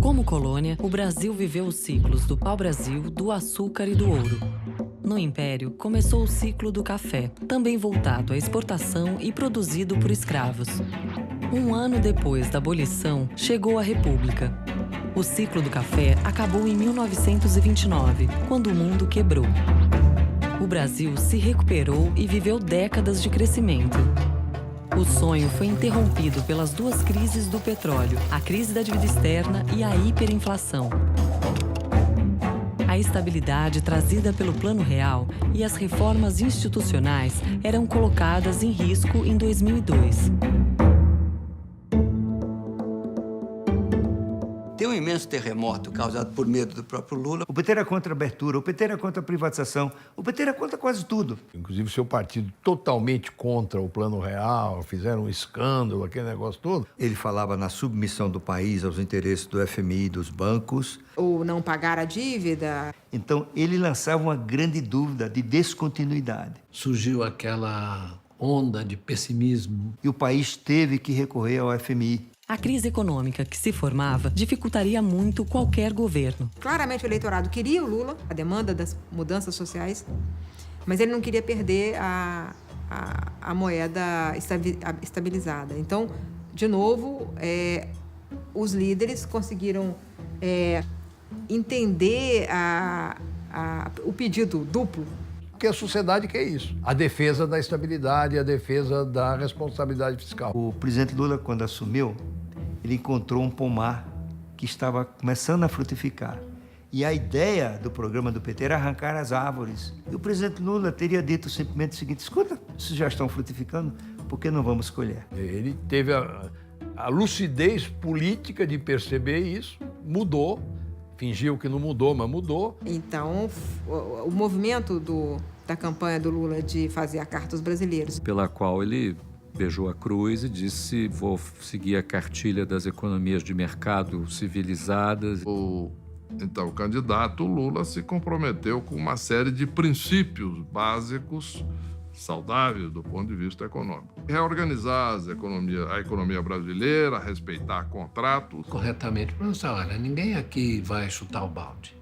Como colônia, o Brasil viveu os ciclos do pau-brasil, do açúcar e do ouro. No Império, começou o ciclo do café, também voltado à exportação e produzido por escravos. Um ano depois da abolição, chegou a República. O ciclo do café acabou em 1929, quando o mundo quebrou. O Brasil se recuperou e viveu décadas de crescimento. O sonho foi interrompido pelas duas crises do petróleo, a crise da dívida externa e a hiperinflação. A estabilidade trazida pelo Plano Real e as reformas institucionais eram colocadas em risco em 2002. Tem um imenso terremoto causado por medo do próprio Lula. O PT era contra a abertura, o PT era contra a privatização, o PT era contra quase tudo. Inclusive, seu partido totalmente contra o Plano Real, fizeram um escândalo, aquele negócio todo. Ele falava na submissão do país aos interesses do FMI e dos bancos. Ou não pagar a dívida. Então, ele lançava uma grande dúvida de descontinuidade. Surgiu aquela onda de pessimismo. E o país teve que recorrer ao FMI. A crise econômica que se formava dificultaria muito qualquer governo. Claramente o eleitorado queria o Lula, a demanda das mudanças sociais, mas ele não queria perder a moeda estabilizada. Então, de novo, os líderes conseguiram entender o pedido duplo. Porque a sociedade quer isso. A defesa da estabilidade, a defesa da responsabilidade fiscal. O presidente Lula, quando assumiu, ele encontrou um pomar que estava começando a frutificar. E a ideia do programa do PT era arrancar as árvores. E o presidente Lula teria dito simplesmente o seguinte: escuta, se já estão frutificando, por que não vamos colher? Ele teve a lucidez política de perceber isso, mudou, fingiu que não mudou, mas mudou. Então, o movimento da campanha do Lula de fazer a Carta aos Brasileiros, pela qual ele beijou a cruz e disse: vou seguir a cartilha das economias de mercado civilizadas. O então candidato Lula se comprometeu com uma série de princípios básicos saudáveis do ponto de vista econômico. Reorganizar a economia brasileira, respeitar contratos. Corretamente pensar, olha, ninguém aqui vai chutar o balde.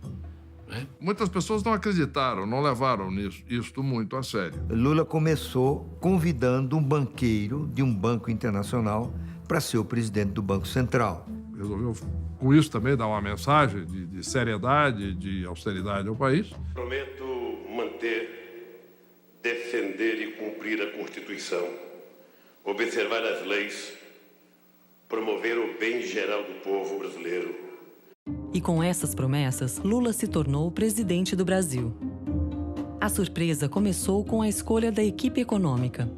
Muitas pessoas não acreditaram, não levaram isto muito a sério. Lula começou convidando um banqueiro de um banco internacional para ser o presidente do Banco Central. Resolveu, com isso, também dar uma mensagem de seriedade, de austeridade ao país. Prometo manter, defender e cumprir a Constituição, observar as leis, promover o bem geral do povo brasileiro. E com essas promessas, Lula se tornou presidente do Brasil. A surpresa começou com a escolha da equipe econômica.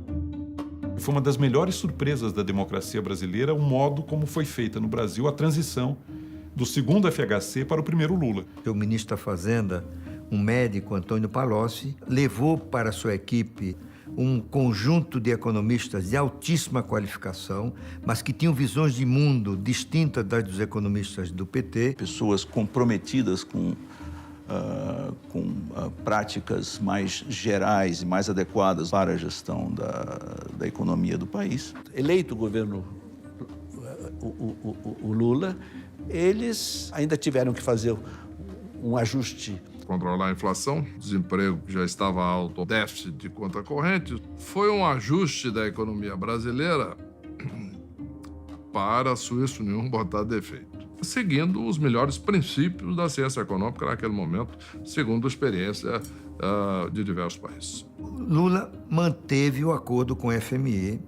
Foi uma das melhores surpresas da democracia brasileira o modo como foi feita no Brasil a transição do segundo FHC para o primeiro Lula. O ministro da Fazenda, um médico, Antônio Palocci, levou para sua equipe um conjunto de economistas de altíssima qualificação, mas que tinham visões de mundo distintas das dos economistas do PT. Pessoas comprometidas com práticas mais gerais e mais adequadas para a gestão da economia do país. Eleito o governo, o Lula, eles ainda tiveram que fazer um ajuste. Controlar a inflação, desemprego que já estava alto, déficit de conta corrente. Foi um ajuste da economia brasileira para suíço nenhum botar defeito, seguindo os melhores princípios da ciência econômica naquele momento, segundo a experiência de diversos países. Lula manteve o acordo com o FMI,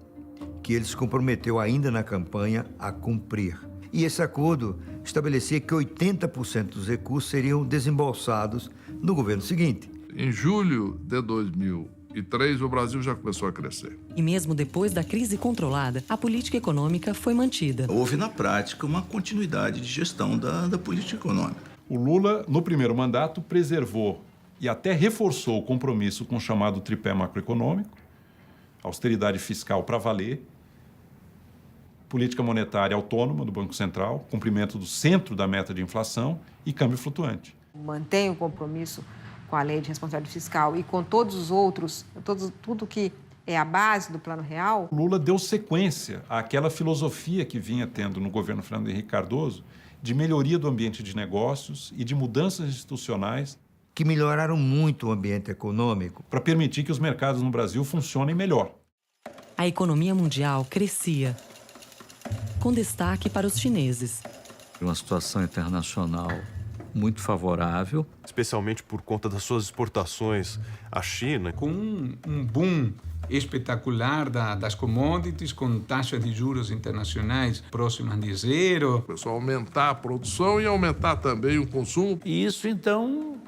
que ele se comprometeu ainda na campanha a cumprir. E esse acordo estabelecia que 80% dos recursos seriam desembolsados no governo seguinte. Em julho de 2003, o Brasil já começou a crescer. E mesmo depois da crise controlada, a política econômica foi mantida. Houve, na prática, uma continuidade de gestão da política econômica. O Lula, no primeiro mandato, preservou e até reforçou o compromisso com o chamado tripé macroeconômico, austeridade fiscal para valer, política monetária autônoma do Banco Central, cumprimento do centro da meta de inflação e câmbio flutuante. Mantém o compromisso com a lei de responsabilidade fiscal e com todos os outros, tudo que é a base do Plano Real. Lula deu sequência àquela filosofia que vinha tendo no governo Fernando Henrique Cardoso de melhoria do ambiente de negócios e de mudanças institucionais que melhoraram muito o ambiente econômico para permitir que os mercados no Brasil funcionem melhor. A economia mundial crescia, com destaque para os chineses. Uma situação internacional muito favorável, especialmente por conta das suas exportações à China. Com um boom espetacular das commodities, com taxas de juros internacionais próximas de zero. O pessoal aumentar a produção e aumentar também o consumo. E isso, então,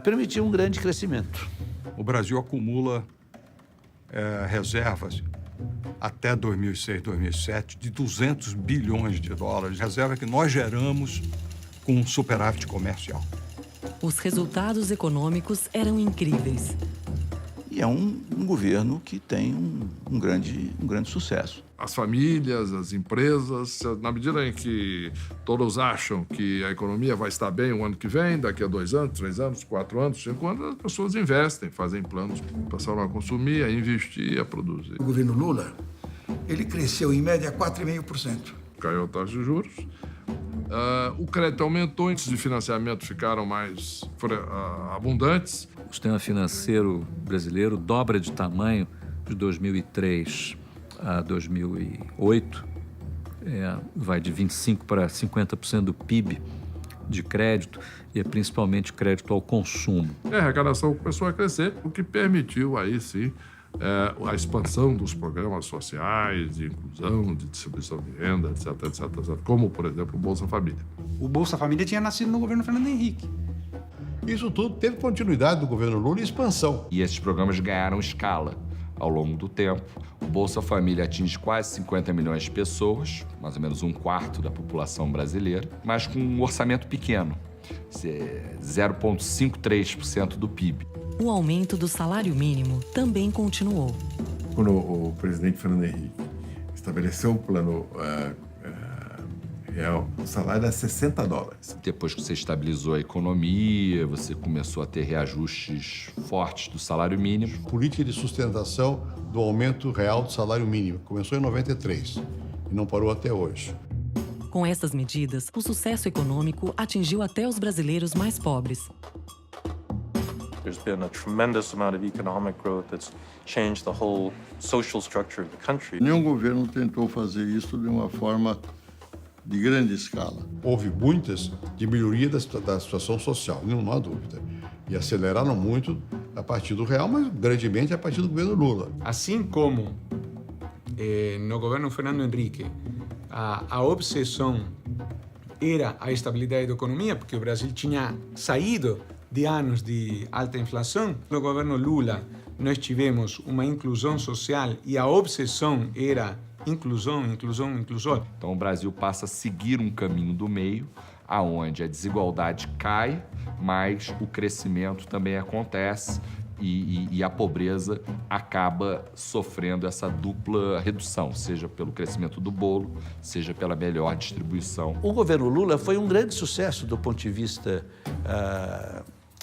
permitiu um grande crescimento. O Brasil acumula reservas até 2006, 2007, de 200 bilhões de dólares. Reserva que nós geramos com um superávit comercial. Os resultados econômicos eram incríveis. E é um governo que tem um grande sucesso. As famílias, as empresas, na medida em que todos acham que a economia vai estar bem o ano que vem, daqui a 2 anos, 3 anos, 4 anos, 5 anos, as pessoas investem, fazem planos, passaram a consumir, a investir, a produzir. O governo Lula, ele cresceu em média 4,5%. Caiu a taxa de juros. O crédito aumentou, índices de financiamento ficaram mais abundantes. O sistema financeiro brasileiro dobra de tamanho de 2003 a 2008. Vai de 25% para 50% do PIB de crédito e é principalmente crédito ao consumo. A arrecadação começou a crescer, o que permitiu aí sim a expansão dos programas sociais, de inclusão, de distribuição de renda, etc, etc, etc, como, por exemplo, o Bolsa Família. O Bolsa Família tinha nascido no governo Fernando Henrique. Isso tudo teve continuidade do governo Lula e expansão. E esses programas ganharam escala ao longo do tempo. O Bolsa Família atinge quase 50 milhões de pessoas, mais ou menos 1/4 da população brasileira, mas com um orçamento pequeno, 0,53% do PIB. O aumento do salário mínimo também continuou. Quando o presidente Fernando Henrique estabeleceu o plano real, o salário era $60. Depois que você estabilizou a economia, você começou a ter reajustes fortes do salário mínimo. Política de sustentação do aumento real do salário mínimo. Começou em 93 e não parou até hoje. Com essas medidas, o sucesso econômico atingiu até os brasileiros mais pobres. There's been a tremendous amount of economic growth that's changed the whole social structure of the country. Nenhum governo tentou fazer isso de uma forma de grande escala. Houve muitas de melhoria da situação social, não há dúvida. E aceleraram muito a partir do real, mas grandemente a partir do governo Lula. Assim como no governo Fernando Henrique, a obsessão era a estabilidade da economia, porque o Brasil tinha saído de anos de alta inflação. No governo Lula, nós tivemos uma inclusão social e a obsessão era inclusão, inclusão, inclusão. Então o Brasil passa a seguir um caminho do meio, aonde a desigualdade cai, mas o crescimento também acontece e a pobreza acaba sofrendo essa dupla redução, seja pelo crescimento do bolo, seja pela melhor distribuição. O governo Lula foi um grande sucesso do ponto de vista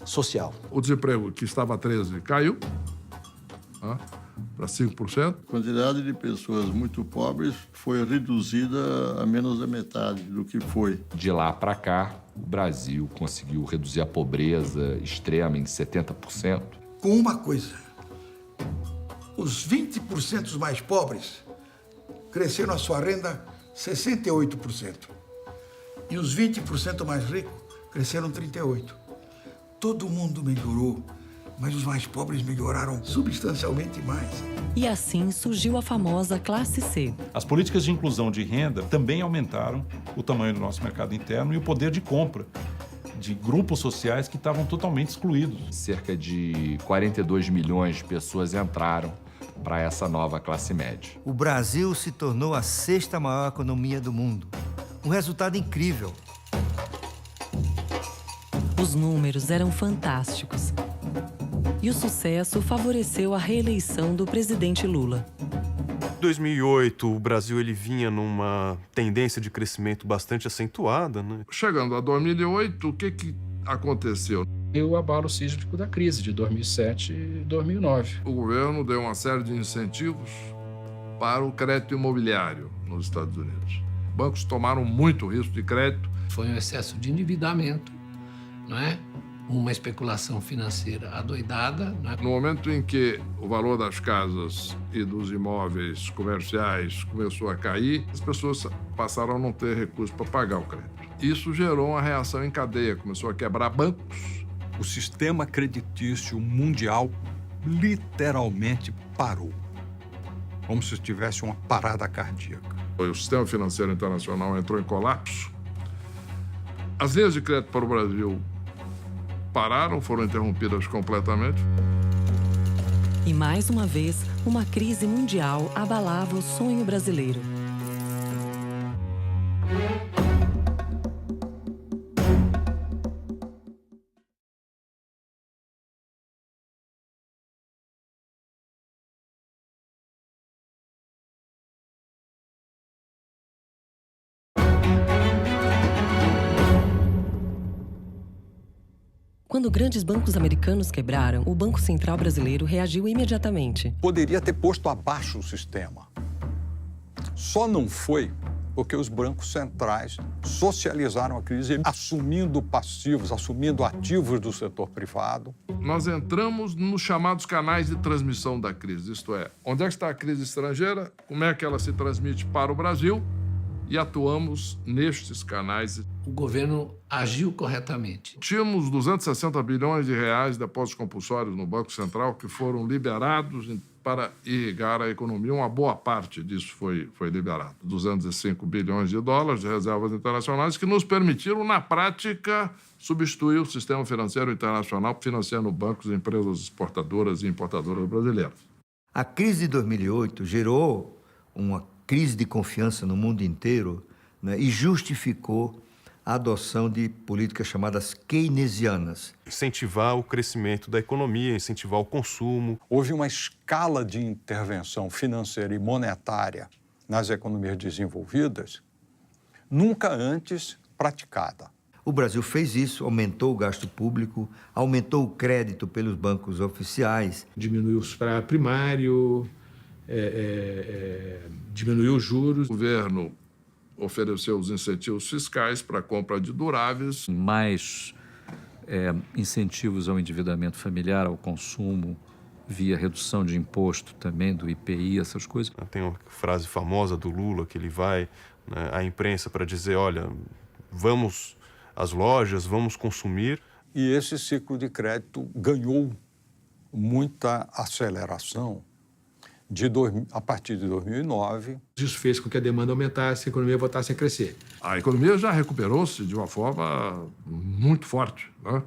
social. O desemprego, que estava a 13%, caiu para 5%. A quantidade de pessoas muito pobres foi reduzida a menos da metade do que foi. De lá para cá, o Brasil conseguiu reduzir a pobreza extrema em 70%. Com uma coisa, os 20% mais pobres cresceram a sua renda 68%. E os 20% mais ricos cresceram 38%. Todo mundo melhorou, mas os mais pobres melhoraram substancialmente mais. E assim surgiu a famosa classe C. As políticas de inclusão de renda também aumentaram o tamanho do nosso mercado interno e o poder de compra de grupos sociais que estavam totalmente excluídos. Cerca de 42 milhões de pessoas entraram para essa nova classe média. O Brasil se tornou a 6ª maior economia do mundo. Um resultado incrível. Os números eram fantásticos. E o sucesso favoreceu a reeleição do presidente Lula. 2008, o Brasil ele vinha numa tendência de crescimento bastante acentuada, né? Chegando a 2008, o que aconteceu? E o abalo sísmico da crise de 2007 e 2009. O governo deu uma série de incentivos para o crédito imobiliário nos Estados Unidos. Bancos tomaram muito risco de crédito. Foi um excesso de endividamento, não é? Uma especulação financeira adoidada. Não é? No momento em que o valor das casas e dos imóveis comerciais começou a cair, as pessoas passaram a não ter recursos para pagar o crédito. Isso gerou uma reação em cadeia, começou a quebrar bancos. O sistema creditício mundial literalmente parou, como se tivesse uma parada cardíaca. O sistema financeiro internacional entrou em colapso. As linhas de crédito para o Brasil pararam, foram interrompidas completamente. E mais uma vez, uma crise mundial abalava o sonho brasileiro. Quando grandes bancos americanos quebraram, o Banco Central brasileiro reagiu imediatamente. Poderia ter posto abaixo o sistema. Só não foi porque os bancos centrais socializaram a crise, assumindo passivos, assumindo ativos do setor privado. Nós entramos nos chamados canais de transmissão da crise, isto é, onde é que está a crise estrangeira, como é que ela se transmite para o Brasil, e atuamos nestes canais. O governo agiu corretamente. Tínhamos 260 bilhões de reais de depósitos compulsórios no Banco Central que foram liberados para irrigar a economia. Uma boa parte disso foi liberado. 205 bilhões de dólares de reservas internacionais que nos permitiram, na prática, substituir o sistema financeiro internacional financiando bancos e empresas exportadoras e importadoras brasileiras. A crise de 2008 gerou uma crise de confiança no mundo inteiro, né, e justificou a adoção de políticas chamadas keynesianas. Incentivar o crescimento da economia, incentivar o consumo. Houve uma escala de intervenção financeira e monetária nas economias desenvolvidas nunca antes praticada. O Brasil fez isso, aumentou o gasto público, aumentou o crédito pelos bancos oficiais. Diminuiu o superávit primário, diminuiu os juros. O governo ofereceu os incentivos fiscais para a compra de duráveis. Mais incentivos ao endividamento familiar, ao consumo, via redução de imposto também, do IPI, essas coisas. Tem uma frase famosa do Lula, que ele vai, né, à imprensa para dizer, olha, vamos às lojas, vamos consumir. E esse ciclo de crédito ganhou muita aceleração a partir de 2009. Isso fez com que a demanda aumentasse e a economia voltasse a crescer. A economia já recuperou-se de uma forma muito forte, né?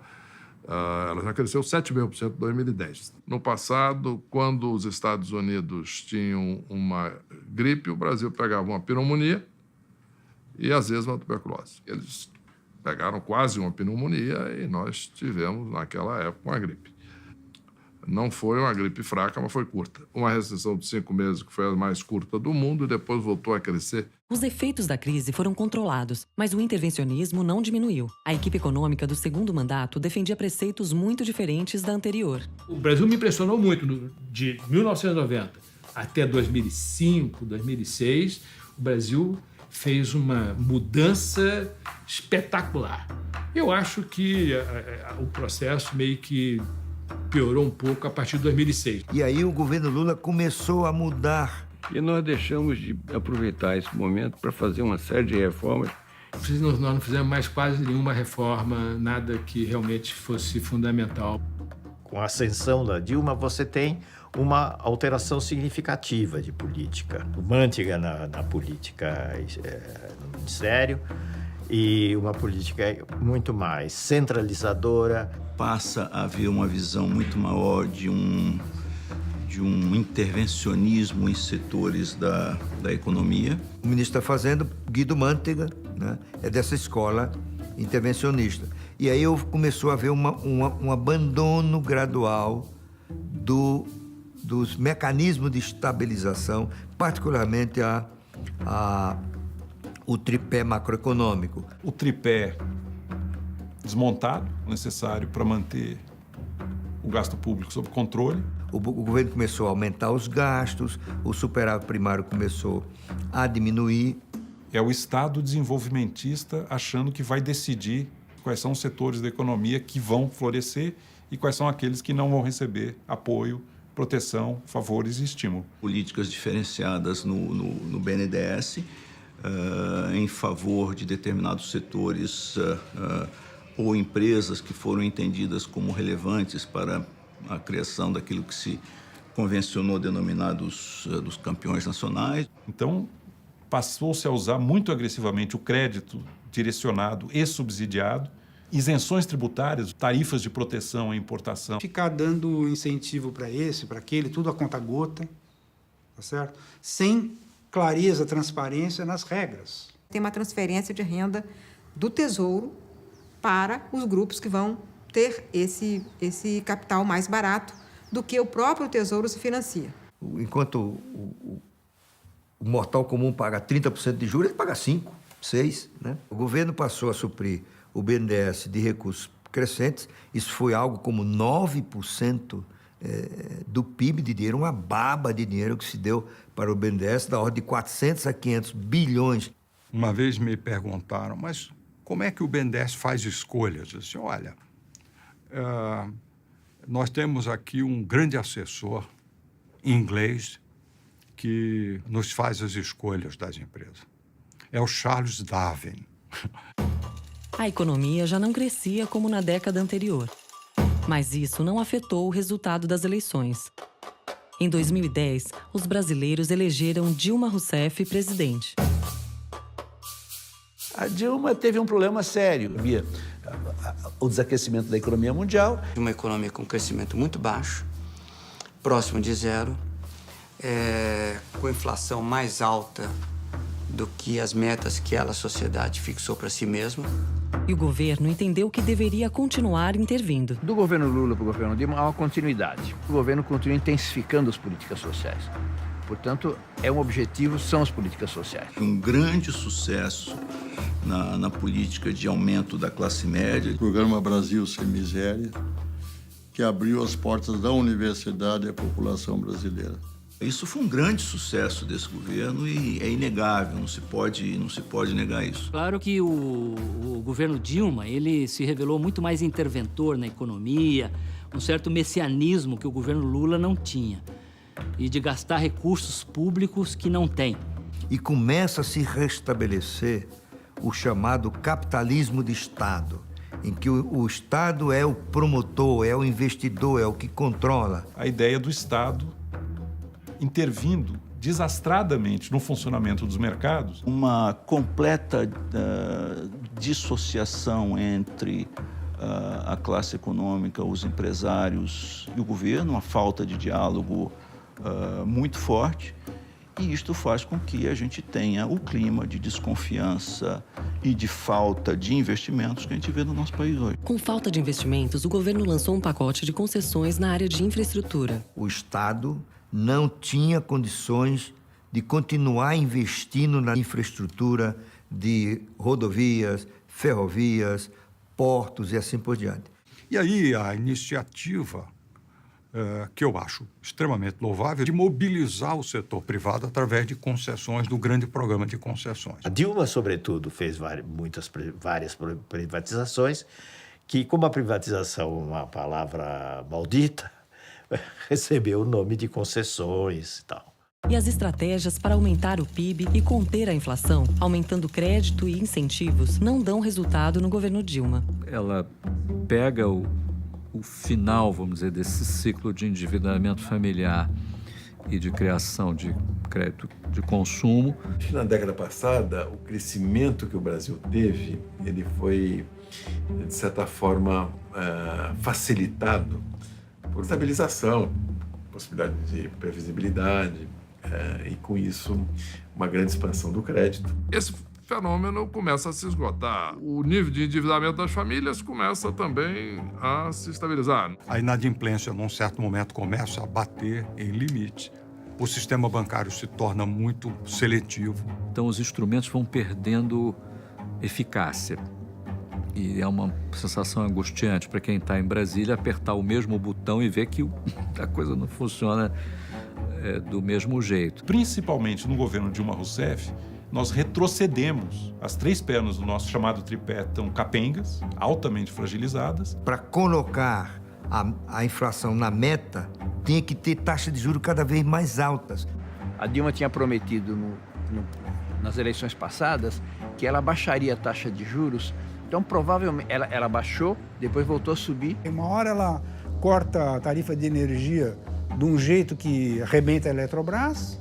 Ela já cresceu 7,5% em 2010. No passado, quando os Estados Unidos tinham uma gripe, o Brasil pegava uma pneumonia e, às vezes, uma tuberculose. Eles pegaram quase uma pneumonia e nós tivemos, naquela época, uma gripe. Não foi uma gripe fraca, mas foi curta. Uma recessão de 5 meses, que foi a mais curta do mundo, e depois voltou a crescer. Os efeitos da crise foram controlados, mas o intervencionismo não diminuiu. A equipe econômica do segundo mandato defendia preceitos muito diferentes da anterior. O Brasil me impressionou muito. De 1990 até 2005, 2006, o Brasil fez uma mudança espetacular. Eu acho que o processo meio que piorou um pouco a partir de 2006. E aí o governo Lula começou a mudar. E nós deixamos de aproveitar esse momento para fazer uma série de reformas. Nós não fizemos mais quase nenhuma reforma, nada que realmente fosse fundamental. Com a ascensão da Dilma, você tem uma alteração significativa de política. O Manteiga na política no Ministério e uma política muito mais centralizadora. Passa a haver uma visão muito maior de um intervencionismo em setores da economia. O ministro da Fazenda, Guido Manteiga, né, é dessa escola intervencionista. E aí começou a haver um abandono gradual dos mecanismos de estabilização, particularmente o tripé macroeconômico. O tripé desmontado, necessário para manter o gasto público sob controle. O governo começou a aumentar os gastos, o superávit primário começou a diminuir. É o Estado desenvolvimentista achando que vai decidir quais são os setores da economia que vão florescer e quais são aqueles que não vão receber apoio, proteção, favores e estímulo. Políticas diferenciadas no BNDES em favor de determinados setores ou empresas que foram entendidas como relevantes para a criação daquilo que se convencionou denominar dos campeões nacionais. Então, passou-se a usar muito agressivamente o crédito direcionado e subsidiado, isenções tributárias, tarifas de proteção à importação. Ficar dando incentivo para esse, para aquele, tudo a conta-gota, tá certo? Sem clareza, transparência nas regras. Tem uma transferência de renda do Tesouro para os grupos que vão ter esse capital mais barato do que o próprio Tesouro se financia. Enquanto o mortal comum paga 30% de juros, ele paga 5%, 6%. Né? O governo passou a suprir o BNDES de recursos crescentes. Isso foi algo como 9% do PIB de dinheiro, uma baba de dinheiro que se deu para o BNDES, da ordem de 400 a 500 bilhões. Uma vez me perguntaram, mas como é que o BNDES faz escolhas? Eu disse, olha, nós temos aqui um grande assessor inglês que nos faz as escolhas das empresas. É o Charles Darwin. A economia já não crescia como na década anterior. Mas isso não afetou o resultado das eleições. Em 2010, os brasileiros elegeram Dilma Rousseff presidente. A Dilma teve um problema sério. Havia o desaquecimento da economia mundial. Uma economia com crescimento muito baixo, próximo de zero, com inflação mais alta do que as metas que a sociedade fixou para si mesma. E o governo entendeu que deveria continuar intervindo. Do governo Lula para o governo Dilma há uma continuidade. O governo continua intensificando as políticas sociais. Portanto, um objetivo são as políticas sociais. Um grande sucesso na política de aumento da classe média. O programa Brasil Sem Miséria, que abriu as portas da universidade à população brasileira. Isso foi um grande sucesso desse governo e é inegável, não se pode negar isso. Claro que o governo Dilma, ele se revelou muito mais interventor na economia, um certo messianismo que o governo Lula não tinha, e de gastar recursos públicos que não tem. E começa a se restabelecer o chamado capitalismo de Estado, em que o Estado é o promotor, é o investidor, é o que controla. A ideia do Estado intervindo desastradamente no funcionamento dos mercados. Uma completa dissociação entre a classe econômica, os empresários e o governo, uma falta de diálogo muito forte. E isto faz com que a gente tenha o clima de desconfiança e de falta de investimentos que a gente vê no nosso país hoje. Com falta de investimentos, o governo lançou um pacote de concessões na área de infraestrutura. O Estado não tinha condições de continuar investindo na infraestrutura de rodovias, ferrovias, portos e assim por diante. E aí a iniciativa, que eu acho extremamente louvável, de mobilizar o setor privado através de concessões, do grande programa de concessões. A Dilma, sobretudo, fez várias privatizações, que, como a privatização é uma palavra maldita, recebeu o nome de concessões e tal. E as estratégias para aumentar o PIB e conter a inflação, aumentando crédito e incentivos, não dão resultado no governo Dilma. Ela pega o final, vamos dizer, desse ciclo de endividamento familiar e de criação de crédito de consumo. Acho que na década passada, o crescimento que o Brasil teve, ele foi, de certa forma, facilitado por estabilização, possibilidade de previsibilidade e, com isso, uma grande expansão do crédito. Esse fenômeno começa a se esgotar. O nível de endividamento das famílias começa também a se estabilizar. A inadimplência, num certo momento, começa a bater em limite. O sistema bancário se torna muito seletivo. Então, os instrumentos vão perdendo eficácia. E é uma sensação angustiante para quem está em Brasília apertar o mesmo botão e ver que a coisa não funciona do mesmo jeito. Principalmente no governo Dilma Rousseff, nós retrocedemos. As 3 pernas do nosso chamado tripé estão capengas, altamente fragilizadas. Para colocar a inflação na meta, tinha que ter taxas de juros cada vez mais altas. A Dilma tinha prometido nas eleições passadas que ela baixaria a taxa de juros. Então, provavelmente, ela baixou, depois voltou a subir. Uma hora ela corta a tarifa de energia de um jeito que arrebenta a Eletrobras,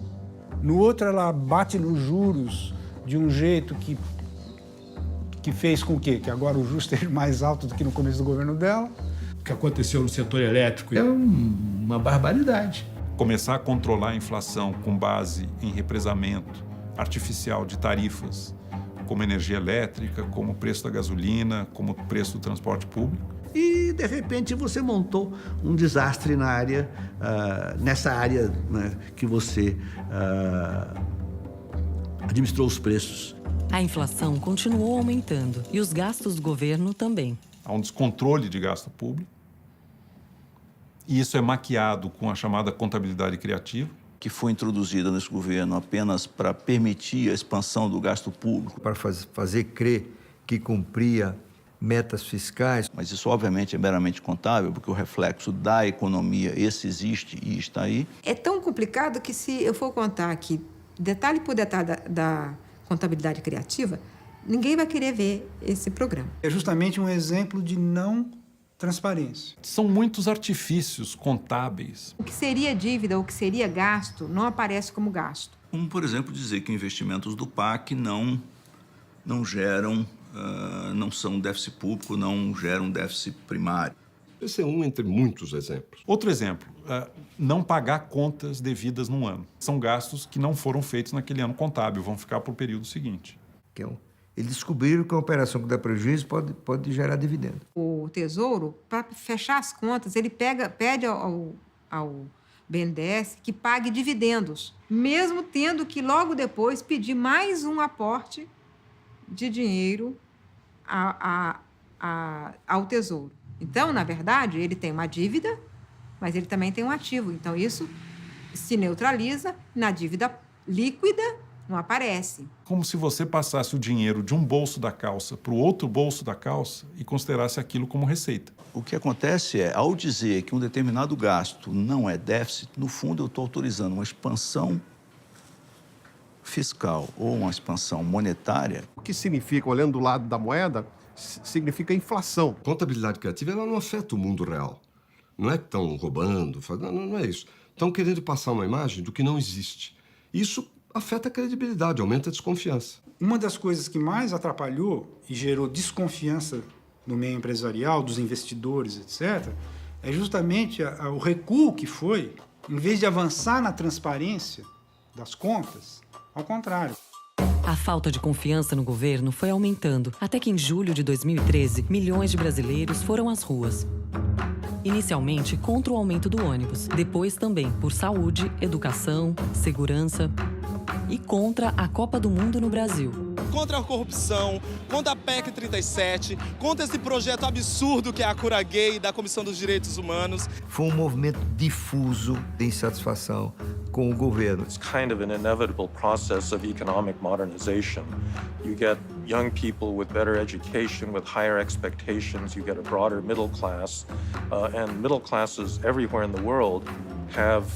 no outro ela bate nos juros de um jeito que fez com que agora o juros esteja mais alto do que no começo do governo dela. O que aconteceu no setor elétrico é uma barbaridade. Começar a controlar a inflação com base em represamento artificial de tarifas, como energia elétrica, como o preço da gasolina, como o preço do transporte público. E, de repente, você montou um desastre na área, nessa área, né, que você administrou os preços. A inflação continuou aumentando e os gastos do governo também. Há um descontrole de gasto público. E isso é maquiado com a chamada contabilidade criativa, que foi introduzida nesse governo apenas para permitir a expansão do gasto público. Para fazer crer que cumpria metas fiscais. Mas isso, obviamente, é meramente contábil, porque o reflexo da economia, esse existe e está aí. É tão complicado que, se eu for contar aqui, detalhe por detalhe da contabilidade criativa, ninguém vai querer ver esse programa. É justamente um exemplo de não transparência. São muitos artifícios contábeis. O que seria dívida, o que seria gasto, não aparece como gasto. Como, por exemplo, dizer que investimentos do PAC não geram, não são déficit público, não geram déficit primário. Esse é um entre muitos exemplos. Outro exemplo, não pagar contas devidas num ano. São gastos que não foram feitos naquele ano contábil, vão ficar para o período seguinte. Eles descobriram que a operação que dá prejuízo pode gerar dividendo. O Tesouro, para fechar as contas, ele pede ao BNDES que pague dividendos, mesmo tendo que logo depois pedir mais um aporte de dinheiro ao Tesouro. Então, na verdade, ele tem uma dívida, mas ele também tem um ativo. Então, isso se neutraliza. Na dívida líquida, não aparece. Como se você passasse o dinheiro de um bolso da calça para o outro bolso da calça e considerasse aquilo como receita. O que acontece é, ao dizer que um determinado gasto não é déficit, no fundo eu estou autorizando uma expansão fiscal ou uma expansão monetária. O que significa, olhando do lado da moeda, significa inflação. Contabilidade criativa, ela não afeta o mundo real. Não é que estão roubando, não é isso. Estão querendo passar uma imagem do que não existe. Isso afeta a credibilidade, aumenta a desconfiança. Uma das coisas que mais atrapalhou e gerou desconfiança no meio empresarial, dos investidores, etc., é justamente o recuo que foi, em vez de avançar na transparência das contas, ao contrário. A falta de confiança no governo foi aumentando, até que em julho de 2013, milhões de brasileiros foram às ruas. Inicialmente contra o aumento do ônibus, depois também por saúde, educação, segurança e contra a Copa do Mundo no Brasil. Contra a corrupção, contra a PEC 37, contra esse projeto absurdo que é a Cura Gay da Comissão dos Direitos Humanos. Foi um movimento difuso de insatisfação com o governo. It's kind of an inevitable process of economic modernization. You get young people with better education, with higher expectations, you get a broader middle class, and middle classes everywhere in the world have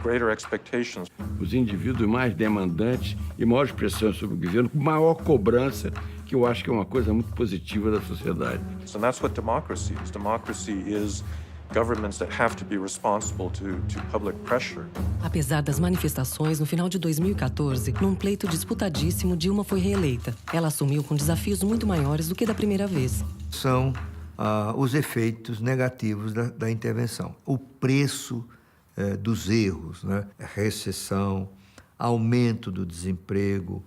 greater expectations. Os indivíduos mais demandantes e maiores pressões sobre o governo, com maior cobrança, que eu acho que é uma coisa muito positiva da sociedade. So that's what democracy is. Democracy is governments that have to be responsible to public pressure. Apesar das manifestações, no final de 2014, num pleito disputadíssimo, Dilma foi reeleita. Ela assumiu com desafios muito maiores do que da primeira vez. São os efeitos negativos da intervenção. O preço dos erros, né? Recessão, aumento do desemprego,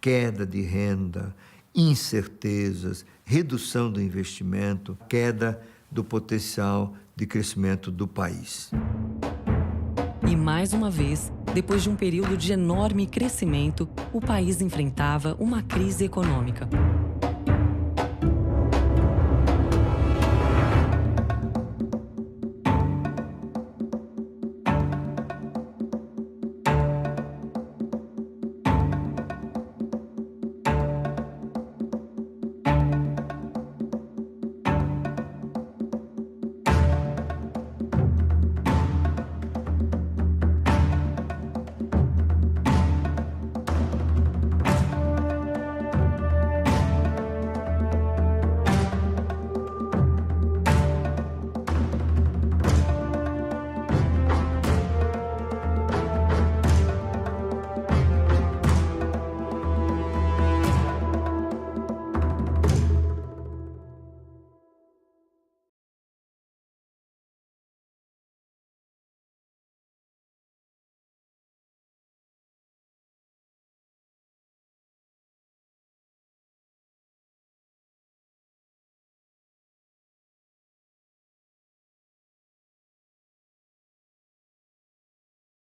queda de renda, incertezas, redução do investimento, queda do potencial de crescimento do país. E mais uma vez, depois de um período de enorme crescimento, o país enfrentava uma crise econômica.